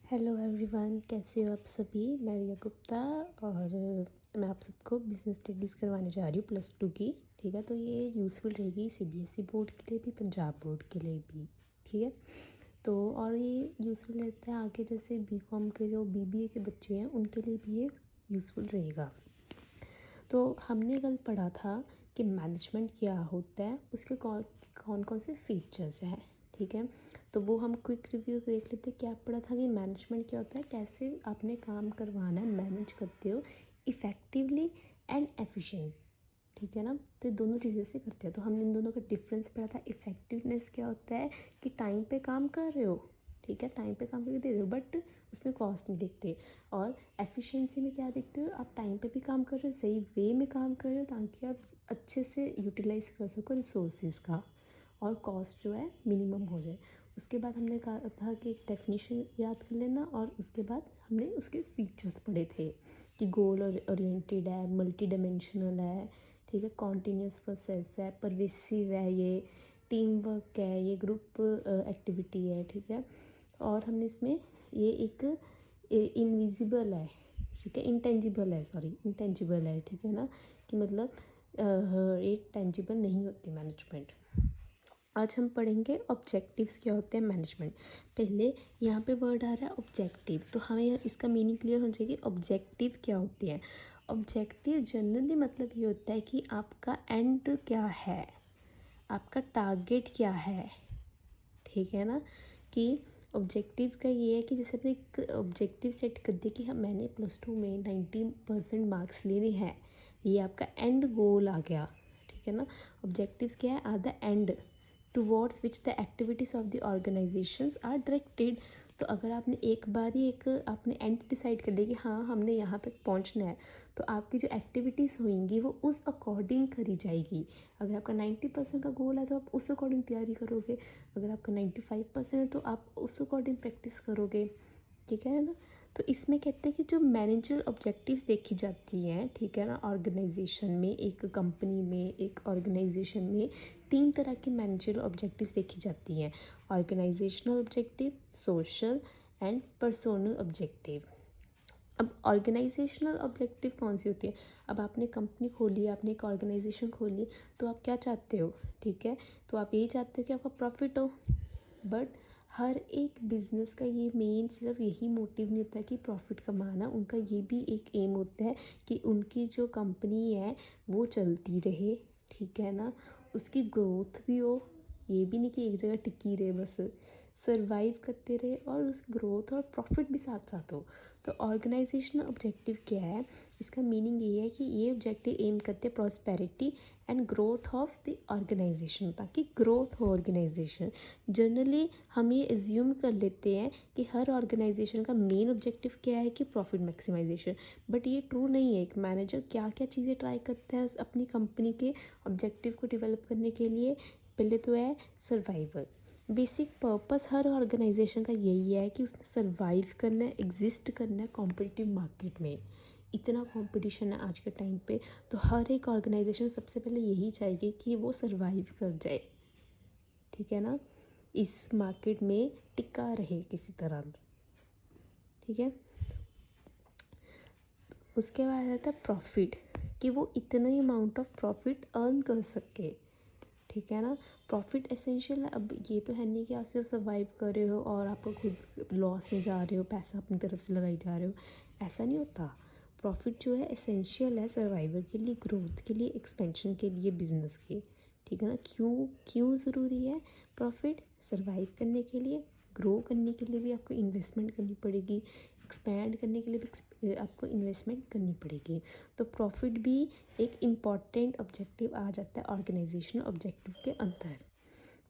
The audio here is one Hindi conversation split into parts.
हेलो एवरीवन, कैसे हो आप सभी। मैं रिया गुप्ता और मैं आप सबको बिजनेस स्टडीज़ करवाने जा रही हूँ +2 की। ठीक है, तो ये यूज़फुल रहेगी सीबीएसई बोर्ड के लिए भी, पंजाब बोर्ड के लिए भी। ठीक है, तो और ये यूज़फुल रहता है आगे, जैसे बीकॉम के जो बीबीए के बच्चे हैं उनके लिए भी ये यूज़फुल रहेगा। तो हमने कल पढ़ा था कि मैनेजमेंट क्या होता है, उसके कौन कौन से फीचर्स हैं। ठीक है, तो वो हम क्विक रिव्यू देख लेते हैं। क्या पढ़ा था कि मैनेजमेंट क्या होता है, कैसे आपने काम करवाना है, मैनेज करते हो इफ़ेक्टिवली एंड एफिशिएंट। ठीक है ना, तो ये दोनों चीज़ें से करते हैं। तो हमने इन दोनों का डिफरेंस पढ़ा था। इफ़ेक्टिवनेस क्या होता है कि टाइम पे काम कर रहे हो, ठीक है, टाइम पे काम करके दे रहे हो, बट उसमें कॉस्ट नहीं देखते। और एफिशिएंसी में क्या देखते हो, आप टाइम पे भी काम कर रहे हो, सही वे में काम कर रहे हो, ताकि आप अच्छे से यूटिलाइज कर सको रिसोर्सेज का, और कॉस्ट जो है मिनिमम हो जाए। उसके बाद हमने कहा था कि एक डेफिनेशन याद कर लेना, और उसके बाद हमने उसके फीचर्स पढ़े थे कि गोल ओरिएंटेड है, मल्टी डायमेंशनल है, ठीक है, कॉन्टीन्यूस प्रोसेस है, परवेसिव है, ये टीम वर्क है, ये ग्रुप एक्टिविटी है। ठीक है, और हमने इसमें ये एक इनविजिबल है, ठीक है, इंटेंजिबल है, सॉरी इंटेंजिबल है, ठीक है ना, कि मतलब ये टेंजिबल नहीं होती मैनेजमेंट। आज हम पढ़ेंगे ऑब्जेक्टिव्स क्या होते हैं मैनेजमेंट। पहले यहाँ पे वर्ड आ रहा है ऑब्जेक्टिव, तो हमें इसका मीनिंग क्लियर होना चाहिए कि ऑब्जेक्टिव क्या होते हैं। ऑब्जेक्टिव जनरली मतलब ये होता है कि आपका एंड क्या है, आपका टारगेट क्या है। ठीक है ना, कि ऑब्जेक्टिव्स का ये है कि जैसे अपने एक ऑब्जेक्टिव सेट कर दिया कि हाँ मैंने +2 में 90% मार्क्स लेने हैं, ये आपका एंड गोल आ गया। ठीक है ना, ऑब्जेक्टिव्स क्या है, are the end towards which the activities of the organisations are directed. तो अगर आपने एक बार ही एक आपने एंड डिसाइड कर लिया कि हाँ हमने यहाँ तक पहुँचना है, तो आपकी जो एक्टिविटीज़ होंगी वो उस अकॉर्डिंग करी जाएगी। अगर आपका 90% का गोल है तो आप उस अकॉर्डिंग तैयारी करोगे, अगर आपका 95% है तो आप उस अकॉर्डिंग प्रैक्टिस करोगे। ठीक है ना, तो इसमें कहते हैं कि जो मैनेजर ऑब्जेक्टिव्स देखी जाती हैं, ठीक है ना, ऑर्गेनाइजेशन में, एक कंपनी में, एक ऑर्गेनाइजेशन में 3 तरह की मैनेजर ऑब्जेक्टिव्स देखी जाती हैं। Organisational objective, social and personal objective. अब ऑर्गेनाइजेशनल ऑब्जेक्टिव कौन सी होती है, अब आपने कंपनी खोली, आपने एक ऑर्गेनाइजेशन खोली, तो आप क्या चाहते हो, ठीक है, तो आप यही चाहते हो कि आपका प्रॉफिट हो। बट हर एक बिजनेस का ये मेन सिर्फ यही मोटिव नहीं होता कि प्रॉफिट कमाना, उनका ये भी एक एम होता है कि उनकी जो कंपनी है वो चलती रहे, ठीक है ना, उसकी ग्रोथ भी हो। ये भी नहीं कि एक जगह टिकी रहे, बस सरवाइव करते रहे और उस ग्रोथ और प्रॉफिट भी साथ साथ हो। तो ऑर्गेनाइजेशनल ऑब्जेक्टिव क्या है, इसका मीनिंग ये है कि ये ऑब्जेक्टिव एम करते हैं prosperity and growth of the organisation, ताकि ग्रोथ हो ऑर्गेनाइजेशन। जनरली हम ये एज्यूम कर लेते हैं कि हर ऑर्गेनाइजेशन का मेन ऑब्जेक्टिव क्या है कि प्रॉफिट मैक्सिमाइजेशन, बट ये ट्रू नहीं है। एक मैनेजर क्या क्या चीज़ें ट्राई करता है अपनी कंपनी के ऑब्जेक्टिव को डेवलप करने के लिए, पहले तो है सर्वाइवल। बेसिक पर्पस हर ऑर्गेनाइजेशन का यही है कि उसने सर्वाइव करना है, एग्जिस्ट करना है कॉम्पिटिटिव मार्केट में। इतना कंपटीशन है आज के टाइम पे, तो हर एक ऑर्गेनाइजेशन सबसे पहले यही चाहेगी कि वो सर्वाइव कर जाए, ठीक है ना, इस मार्केट में टिका रहे किसी तरह। ठीक है, उसके बाद आता है प्रॉफिट, कि वो इतना ही अमाउंट ऑफ प्रॉफिट अर्न कर सके। ठीक है ना, प्रॉफिट एसेंशियल है। अब ये तो है नहीं कि आप सिर्फ सर्वाइव कर रहे हो और आपको खुद लॉस में जा रहे हो, पैसा अपनी तरफ से लगाई जा रहे हो, ऐसा नहीं होता। प्रॉफिट जो है एसेंशियल है सर्वाइवल के लिए, ग्रोथ के लिए, एक्सपेंशन के लिए, बिजनेस के। ठीक है ना, क्यों क्यों ज़रूरी है प्रॉफिट, सर्वाइव करने के लिए, ग्रो करने के लिए भी आपको इन्वेस्टमेंट करनी पड़ेगी, एक्सपैंड करने के लिए भी आपको इन्वेस्टमेंट करनी पड़ेगी। तो प्रॉफिट भी एक इम्पॉर्टेंट ऑब्जेक्टिव आ जाता है ऑर्गेनाइजेशनल ऑब्जेक्टिव के अंदर।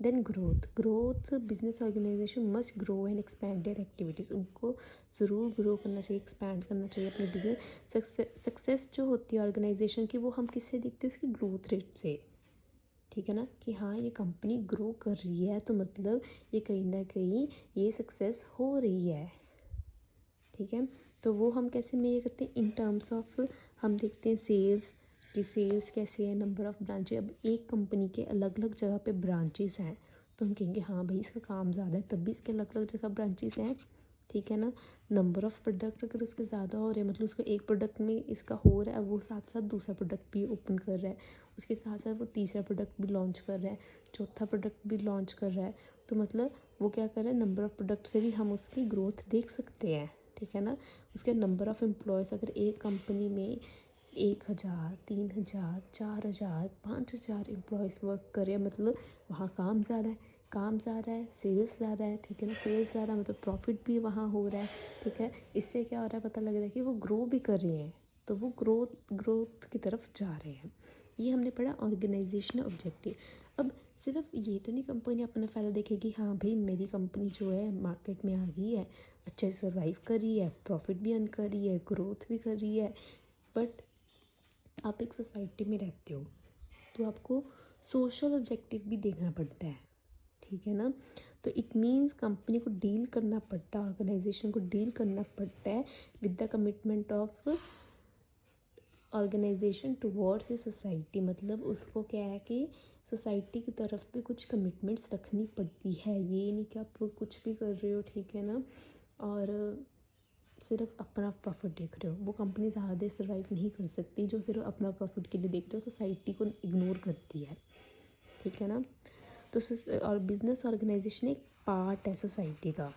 Then growth, growth business organisation must grow and expand their activities, उनको ज़रूर ग्रो करना चाहिए, एक्सपैंड करना चाहिए अपने बिजनेस। सक्सेस जो होती है ऑर्गेनाइजेशन की, वो हम किससे देखते हैं, उसकी ग्रोथ रेट से। ठीक है ना, कि हाँ ये कंपनी ग्रो कर रही है, तो मतलब ये कहीं ना कहीं ये सक्सेस हो रही है। ठीक है, तो वो हम कैसे मेजर करते हैं, इन टर्म्स ऑफ हम देखते हैं सेल्स, कि सेल्स कैसे है, नंबर ऑफ़ ब्रांचेज। अब एक कंपनी के अलग अलग जगह पे ब्रांचेस हैं, तो हम कहेंगे हाँ भाई इसका काम ज़्यादा है, तब भी इसके अलग अलग जगह ब्रांचेस हैं। ठीक है ना। नंबर ऑफ़ प्रोडक्ट अगर उसके ज़्यादा हो रहे हैं, मतलब उसको एक प्रोडक्ट में इसका हो रहा है, वो साथ साथ दूसरा प्रोडक्ट भी ओपन कर रहा है, उसके साथ साथ वो तीसरा प्रोडक्ट भी लॉन्च कर रहा है, चौथा प्रोडक्ट भी लॉन्च कर रहा है, तो मतलब वो क्या कर रहा है, नंबर ऑफ़ प्रोडक्ट से भी हम उसकी ग्रोथ देख सकते हैं, ठीक है ना। उसके नंबर ऑफ़ एम्प्लॉयज़ अगर एक कंपनी में 1000, 3000, 4000, 5000 एम्प्लॉयज़ वर्क कर रहे हैं, मतलब वहाँ काम ज़्यादा है, काम ज़्यादा है, सेल्स ज़्यादा है, ठीक है ना। सेल्स ज़्यादा मतलब प्रॉफिट भी वहाँ हो रहा है, ठीक है। इससे क्या हो रहा है, पता लग रहा है कि वो ग्रो भी कर रहे हैं, तो वो ग्रोथ की तरफ जा रहे हैं। ये हमने पढ़ा ऑर्गेनाइजेशनल ऑब्जेक्टिव। अब सिर्फ ये तो नहीं कंपनी अपना फ़ायदा देखेगी, हाँ भाई मेरी कंपनी जो है मार्केट में आ गई है, अच्छे से सर्वाइव कर रही है, प्रॉफिट भी अर्न कर रही है, ग्रोथ भी कर रही है, बट आप एक सोसाइटी में रहते हो तो आपको सोशल ऑब्जेक्टिव भी देखना पड़ता है, ठीक है ना। तो इट मीन्स कंपनी को डील करना पड़ता है, ऑर्गेनाइजेशन को डील करना पड़ता है with the commitment of organisation towards a society. मतलब उसको क्या है कि सोसाइटी की तरफ भी कुछ कमिटमेंट्स रखनी पड़ती है, ये नहीं कि आप कुछ भी कर रहे हो, ठीक है ना, और सिर्फ अपना प्रॉफिट देख रहे हो। वो कंपनी ज़्यादा देर सर्वाइव नहीं कर सकती जो सिर्फ अपना प्रॉफिट के लिए देख रहे हो, सोसाइटी को इग्नोर करती है, ठीक है ना। तो और बिजनेस ऑर्गेनाइजेशन एक पार्ट है सोसाइटी का,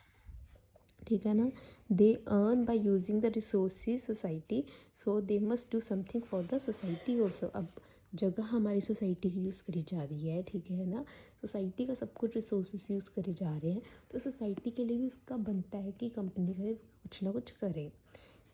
ठीक है ना। They earn by using the resources society, so they must do something for the society also. अब जगह हमारी सोसाइटी की यूज़ करी जा रही है, ठीक है ना, सोसाइटी का सब कुछ रिसोर्सेज यूज़ करे जा रहे हैं, तो सोसाइटी के लिए भी उसका बनता है कि कंपनी का कुछ ना कुछ करे।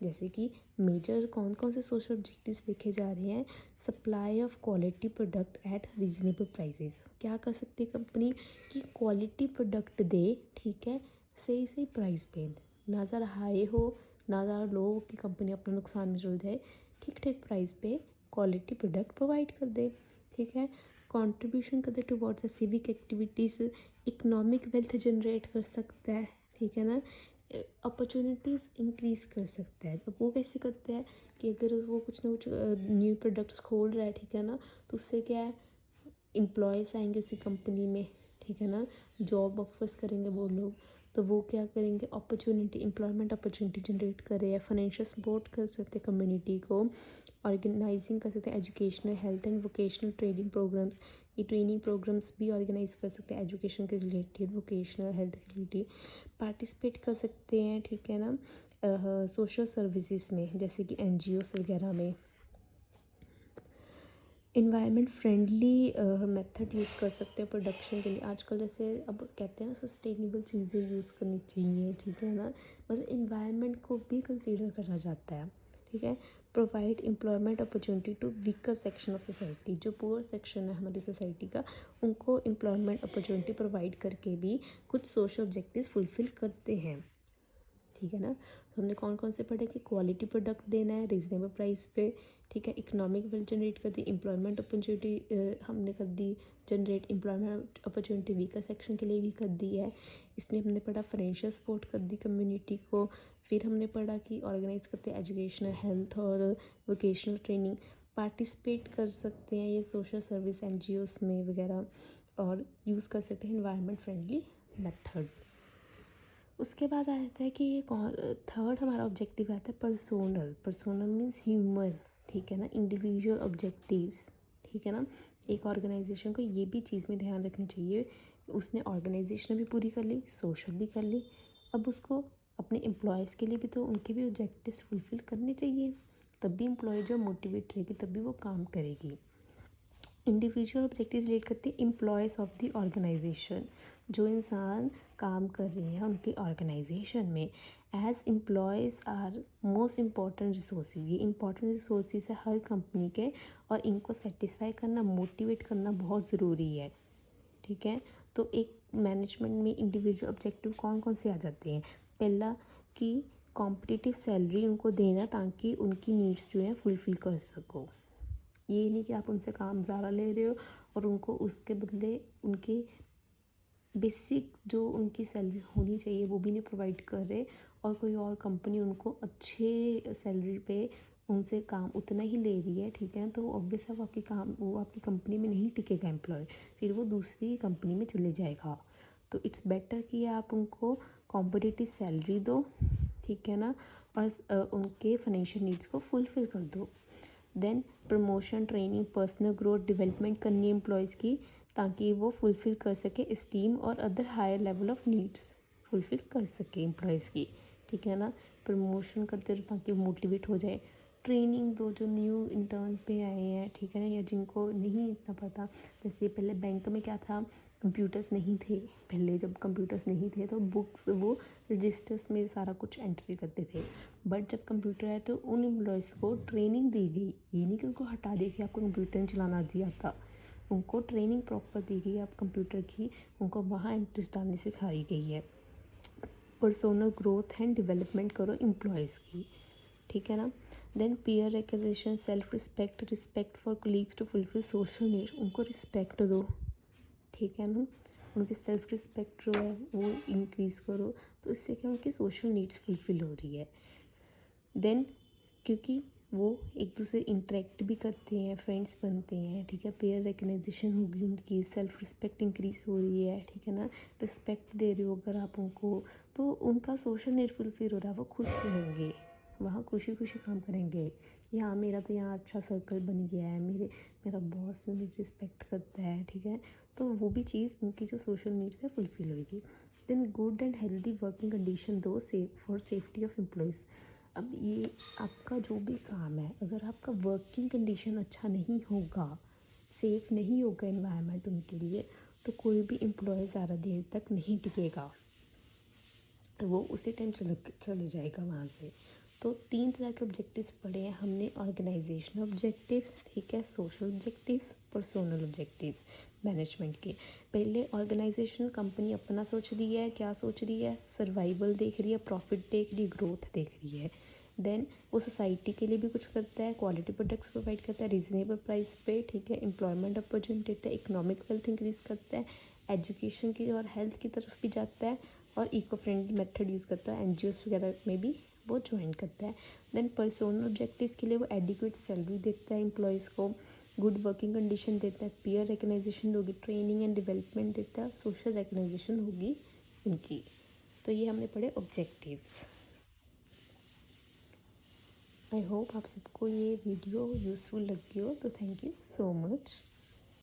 जैसे कि मेजर कौन कौन से सोशल ऑब्जेक्टिव्स देखे जा रहे हैं, supply of quality product at reasonable prices. क्या कर सकती है कंपनी कि क्वालिटी प्रोडक्ट दे, ठीक है, सही सही प्राइस पे, ना ज़्यादा हाई हो ना ज़्यादा लो हो कि कंपनी अपना नुकसान में चल जाए, ठीक ठीक प्राइस पे क्वालिटी प्रोडक्ट प्रोवाइड कर दे, ठीक है। कंट्रीब्यूशन कर दे towards civic activities, economic wealth generate कर सकता है, ठीक है ना, अपॉर्चुनिटीज़ इंक्रीज़ कर सकता है। अब वो कैसे करता है कि अगर वो कुछ ना कुछ न्यू प्रोडक्ट्स खोल रहा है, ठीक है ना, तो उससे क्या है, एम्प्लॉयज़ आएंगे उसी कंपनी में, ठीक है ना, जॉब ऑफर्स करेंगे वो लोग, तो वो क्या करेंगे, अपॉर्चुनिटी एम्प्लॉयमेंट अपॉर्चुनिटी जनरेट कर रहे हैं, फाइनेंशियल सपोर्ट कर सकते हैं कम्युनिटी को, ऑर्गेनाइजिंग कर सकते हैं educational health and vocational training programmes. ये ट्रेनिंग प्रोग्राम्स भी ऑर्गेनाइज कर सकते हैं एजुकेशन के रिलेटेड, वोकेशनल हेल्थ के रिलेटेड पार्टिसिपेट कर सकते हैं, ठीक है ना, सोशल सर्विसेज में जैसे कि एनजीओस वगैरह में। इन्वायरमेंट फ्रेंडली मेथड यूज़ कर सकते हैं प्रोडक्शन के लिए। आजकल जैसे अब कहते हैं ना सस्टेनेबल चीज़ें यूज़ करनी चाहिए, ठीक है ना, मतलब इन्वायरमेंट को भी कंसीडर करा जाता है, ठीक है। Provide employment opportunity to weaker section of society, जो पुअर सेक्शन है हमारी सोसाइटी का, उनको एम्प्लॉयमेंट अपॉर्चुनिटी प्रोवाइड करके भी कुछ सोशल ऑब्जेक्टिव्स फुलफिल करते हैं, ठीक है ना। तो हमने कौन कौन से पढ़े कि क्वालिटी प्रोडक्ट देना है रीज़नेबल प्राइस पे, ठीक है, इकोनॉमिक वेल्थ जनरेट कर दी, एम्प्लॉयमेंट अपॉर्चुनिटी हमने कर दी generate, employment opportunity weaker section के लिए भी कर दी है। इसमें हमने पढ़ा फाइनेंशियल सपोर्ट कर दी कम्युनिटी को। फिर हमने पढ़ा कि ऑर्गेनाइज करते हैं एजुकेशनल हेल्थ और वोकेशनल ट्रेनिंग, पार्टिसिपेट कर सकते हैं ये सोशल सर्विस एनजीओस में वगैरह, और यूज़ कर सकते हैं इन्वायरमेंट फ्रेंडली मेथड। उसके बाद आता है कि ये थर्ड हमारा ऑब्जेक्टिव आता है पर्सोनल। पर्सोनल मीन्स ह्यूमन, ठीक है ना, इंडिविजुअल ऑब्जेक्टिव्स, ठीक है ना। एक ऑर्गेनाइजेशन को ये भी चीज़ में ध्यान रखनी चाहिए, उसने ऑर्गेनाइजेशन भी पूरी कर ली, सोशल भी कर ली, अब उसको अपने एम्प्लॉयज़ के लिए भी तो उनके भी ऑब्जेक्टिव्स फुलफिल करने चाहिए, तब भी एम्प्लॉय जो मोटिवेट रहेगी तब भी वो काम करेगी। इंडिविजुअल ऑब्जेक्टिव रिलेट करते हैं एम्प्लॉयज़ ऑफ द ऑर्गेनाइजेशन, जो इंसान काम कर रहे हैं उनकी ऑर्गेनाइजेशन में। As employees are most important resources, ये इंपॉर्टेंट रिसोर्सेज है हर कंपनी के, और इनको सेटिस्फाई करना, मोटिवेट करना बहुत ज़रूरी है, ठीक है। तो एक मैनेजमेंट में इंडिविजुअल ऑब्जेक्टिव कौन कौन से आ जाते हैं, पहला कि कॉम्पिटिटिव सैलरी उनको देना ताकि उनकी नीड्स जो है फुलफ़िल कर सको। ये नहीं कि आप उनसे काम ज़्यादा ले रहे हो और उनको उसके बदले उनकी बेसिक जो उनकी सैलरी होनी चाहिए वो भी नहीं प्रोवाइड कर रहे, और कोई और कंपनी उनको अच्छे सैलरी पे उनसे काम उतना ही ले रही है, ठीक है, तो ऑब्वियस है वो आपकी कंपनी में नहीं टिकेगा एम्प्लॉय, फिर वो दूसरी कंपनी में चले जाएगा। तो इट्स बेटर कि आप उनको कॉम्पिटिटिव सैलरी दो, ठीक है ना, और उनके फाइनेंशियल नीड्स को फुलफ़िल कर दो। Then promotion, training, personal growth, development करनी है एम्प्लॉयज़ की, ताकि वो फुलफ़िल कर सके स्टीम और other higher level of needs fulfil कर सके एम्प्लॉयज़ की, ठीक है ना। प्रमोशन करते रहो ताकि वो मोटिवेट हो जाए। ट्रेनिंग दो जो न्यू इंटर्न पे आए हैं, ठीक है ना, या जिनको नहीं इतना पता। जैसे पहले बैंक में क्या था, कंप्यूटर्स नहीं थे। पहले जब कंप्यूटर्स नहीं थे तो बुक्स वो रजिस्टर्स में सारा कुछ एंट्री करते थे। बट जब कंप्यूटर आया तो उन एम्प्लॉयज़ को ट्रेनिंग दी गई। ये नहीं कि उनको हटा दिया कि आपको कंप्यूटर नहीं चलाना नहीं आता। उनको ट्रेनिंग प्रॉपर दी गई आप कंप्यूटर की, उनको वहाँ एंट्रीज डालनी सिखाई गई है। पर्सोनल ग्रोथ एंड डेवलपमेंट करो एम्प्लॉयज़ की, ठीक है ना। Then peer recognition, self respect, respect for colleagues to fulfil social need, उनको रिस्पेक्ट दो, ठीक है ना। उनकी सेल्फ रिस्पेक्ट जो है वो इंक्रीज़ करो, तो इससे क्या उनकी सोशल नीड्स फुलफ़िल हो रही है। देन क्योंकि वो एक दूसरे इंटरेक्ट भी करते हैं, फ्रेंड्स बनते हैं, ठीक है, पेयर रिकग्निशन होगी, उनकी सेल्फ रिस्पेक्ट इंक्रीज़ हो रही है, ठीक है ना। रिस्पेक्ट दे रहे हो अगर आप उनको, तो उनका सोशल नीड फुलफिल हो रहा है, वो खुश रहेंगे, वहाँ खुशी खुशी काम करेंगे। यहाँ मेरा तो यहाँ अच्छा सर्कल बन गया है, मेरा बॉस मेरी रिस्पेक्ट करता है, ठीक है, तो वो भी चीज़ उनकी जो सोशल नीड्स है फुलफिल होगी। Then good and healthy working condition दो फॉर सेफ्टी ऑफ एम्प्लॉयज़। अब ये आपका जो भी काम है, अगर आपका वर्किंग कंडीशन अच्छा नहीं होगा, सेफ़ नहीं होगा एनवायरनमेंट उनके लिए, तो कोई भी एम्प्लॉय ज़्यादा देर तक नहीं टिकेगा, वो उसी टाइम चले जाएगा वहाँ से। तो 3 तरह के ऑब्जेक्टिव्स पढ़े हैं हमने, ऑर्गेनाइजेशनल ऑब्जेक्टिव्स, ठीक है, social objectives, personal objectives management के। पहले ऑर्गेनाइजेशन, कंपनी अपना सोच रही है, क्या सोच रही है, सर्वाइवल देख रही है, प्रॉफिट देख रही है, ग्रोथ देख रही है। देन वो सोसाइटी के लिए भी कुछ करता है, क्वालिटी प्रोडक्ट्स प्रोवाइड करता है रीज़नेबल प्राइस पे, ठीक है, एम्प्लॉयमेंट अपॉर्चुनिटी देता है, इकोनॉमिक वेल्थ इंक्रीज़ करता है, एजुकेशन की और हेल्थ की तरफ भी जाता है, और इको फ्रेंडली मेथड यूज़ करता है, एनजीओस वगैरह में भी वो ज्वाइन करता है। देन पर्सनल ऑब्जेक्टिव्स के लिए वो एडिक्वेट सैलरी देता है एम्प्लॉयज़ को, गुड वर्किंग कंडीशन देता है, पीयर रिकग्नाइजेशन होगी, ट्रेनिंग एंड डेवलपमेंट देता है, सोशल रिकग्नाइजेशन होगी उनकी। तो ये हमने पढ़े ऑब्जेक्टिव्स। आई होप आप सबको ये वीडियो यूज़फुल लगी हो, तो थैंक यू सो मच।